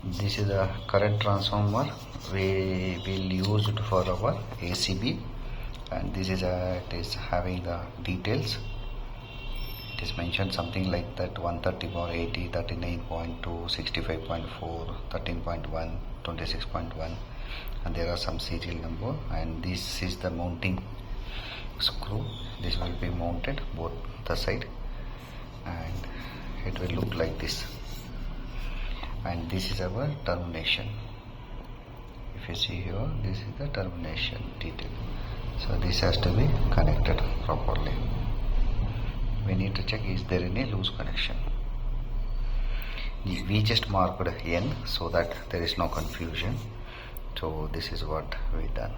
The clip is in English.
This is the current transformer we will use it for our ACB, and this is it is having the details. It is mentioned something like that 130 by 80, 39.2, 65.4, 13.1, 26.1, and there are some serial number, and this is the mounting screw. This will be mounted both the side, and it will look like this. And this is our termination. If you see here, this is the termination detail. So this has to be connected properly. We need to check is there any loose connection. We just marked N so that there is no confusion. So this is what we done.